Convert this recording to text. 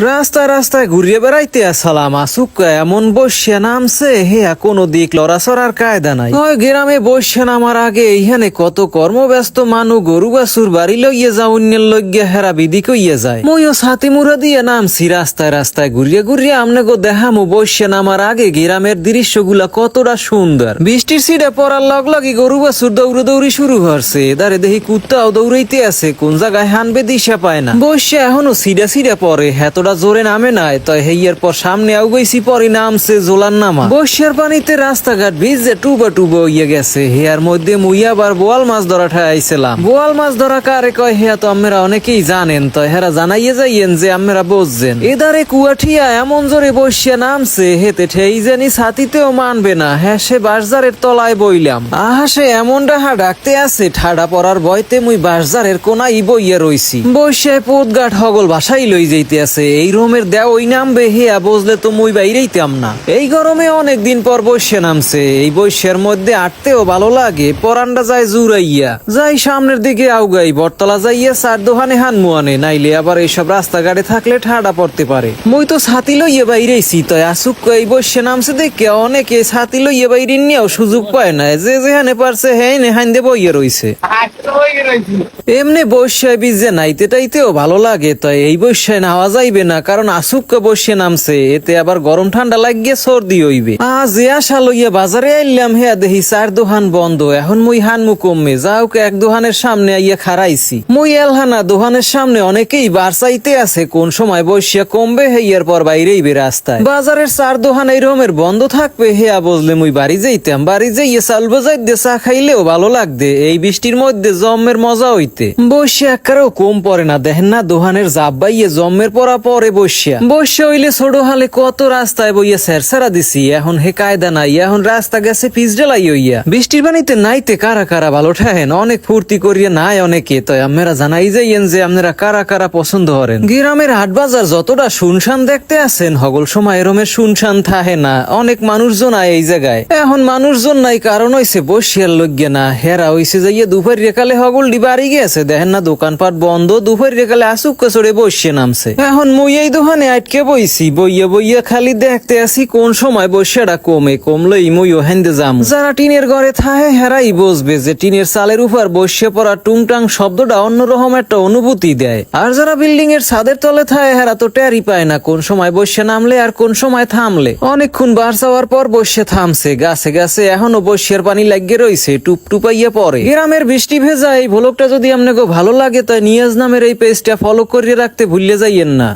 রাস্তায় রাস্তায় ঘুরিয়ে বেড়াইতে আসসালাম আসুক এমন বসে নামছে হেয়া কোনো দিক লড়াচড়ার কায়দা নাই। ওই গ্রামে বসে নামার আগে এইখানে কত কর্মব্যস্ত মানুষ গরু বাছুর বাড়ি লইয়ে যা অন্যের লইয়া হেরা বিধি কইয়া যায়। মইও ছাতি মুড়া দিয়ে নামছি রাস্তায় রাস্তায় ঘুরিয়ে ঘুরিয়ে আমনে গো দেখামু বসে নামার আগে গ্রামের দৃশ্যগুলা কতটা সুন্দর। বৃষ্টির সিডে পড়ার লগ লাগি গরু বাছুর দৌড়ি শুরু হচ্ছে। এদারে দেখি কুত্তাও দৌড়াইতে আছে, কোন জায়গায় হানবে দিশা পায় না। বসে এখনো সিডা পরে হেতটা জোরে নামে নাই, তাই হেয়ার পর সামনে আউগাইছি পরে নামছে জোলার নামা। বর্ষার পানিতে রাস্তাঘাট ভিজে টুবা হইয়া গেছে। হেয়ার মধ্যে মুই আবার বোয়াল মাছ ধরা ঠাইছিলাম। বোয়াল মাছ ধরা কারে কয় হেয়া তো আমরা অনেকেই জানেন, তাই হেরা জানাইয়ে যাইয়েন যে আমরা বুঝছেন। এদারে কুয়াঠিয়া এমন জোরে বসিয়া নামছে হেতে ঠেই জানি ছাতিতেও মানবে না। হ্যাঁ সে বাসজারের তলায় বইলাম। আহা সে এমন ডাহা ডাকতে আছে ঠাডা পড়ার ভয়তে মুই বাসজারের কোনাই বইয়া রইছি। বসে পোতগাঠ হগল বাসাই লই যাইতে আছে। এই রোমের দেও ওই নামবে হেয়া বুঝলে তো মুই বাইরেইতাম না। এই গরমে অনেকদিন পর বসে নামছে। এই বৈশ্যের মধ্যে আটতেও ভালো লাগে, পরান্ডা যায় জুড়াইয়া যাই সামনের দিকে আউগাই বটতলা যাইয়া চার দোহানে হানমুয়ানে, নাইলে আবার এইসব রাস্তাঘাটে থাকলে ঠাডা পড়তে পারে। মুই তো ছাতি লইয়া বাইরেছি, তাই আসুক এই বসে নামছে দেখে অনেকে ছাতি লইয়া বাইরে নিয়েও সুযোগ পায় না। যে যেখানে পারছে হ্যাঁ নেহান দে বইয়া রইছে। এমনি বৈশ্যায় বীজে নাইতে টাইতেও ভালো লাগে, তাই এই বৈশ্যায় নাওয়া যাইবে না, কারণ আসুককে বসে নামছে। এতে আবার গরম ঠান্ডা লাগিয়ে সর্দি হইবে। আজ আশা লইয়া বাজারে আইলাম হেয়া দেখি চার দোহান বন্ধ। এখন মুই হানমু কমে যাওকে এক দোহানের সামনে আইয়া খারাইছি। মুই এলহানা দোহানের সামনে অনেকেই বার চাইতে আছে কোন সময় বসিয়া কমবে হেয়ার পর বাইরেইবে রাস্তায়। বাজারের চার দোহান এই রমের বন্ধ থাকবে হেয়া বুঝলে মুই বাড়ি যাইতাম। বাড়ি যাইয়ে চাল বাজাই দিয়ে চা খাইলেও ভালো লাগবে এই বৃষ্টির মধ্যে জম্মের মজা হইতে। বসে একবারেও কম পড়ে না, দেখেন না দোহানের জাপ বাইয়ে জম্মের পরা পরে বসে হইলে ছোট হালে কত রাস্তায় বইয়া সেরসারা দিছি। এখন হে কায়দা নাই, এখন রাস্তা গেছে পিছডেলাই হইয়া। বৃষ্টির পানিতে নাইতে কারা কারা ভালো ঠাহেন, অনেক ফুর্তি করিয়া নাই অনেকে। তাই আপনারা জানাই যাইয়েন যে আপনারা কারা কারা পছন্দ করেন। গ্রামের হাট বাজার যতটা শুনশান দেখতে আছেন হগল সময় এরমের শুনশান থাহে না, অনেক মানুষজন আয় এই জায়গায়। এখন মানুষজন নাই কারণ হইছে বসিয়ার লইগে না, হেরা হইছে যাইয়া দুপুর রেকালে হগল ডিবাড়ি গেছে। দেখেন না দোকানপাট বন্ধ, দুপুর রেকালে আসুক চড়ে বসে নামছে। এখন মুই এই দোকানে আটকে বইছি, বইয়া খালি দেখতে আসি কোন সময় বসেটা কমলেই মুইও হেন্দে যাম। যারা টিনের ঘরে থাহে হেরাই বসবে যে টিনের চালের উপর বসে পড়া টুংটাং শব্দটা অন্যরকম একটা অনুভূতি দেয়। আর যারা বিল্ডিং এর ছাদের তলে থাহে হেরা তো টেরই পায় না কোন সময় বসে নামলে আর কোন সময় থামলে। অনেকক্ষণ বার যাওয়ার পর বসে থামছে। গাছে গাছে এখনো বসিয়ার পানি লাগিয়ে রইছে, টুপটুপাইয়া পরে। গ্রামের বৃষ্টি ভেজা এই ভ্লগটা যদি আপনাকে ভালো লাগে তাই নিয়াজ নামের এই পেজটা ফলো করিয়ে রাখতে ভুলে যাইয়েন না।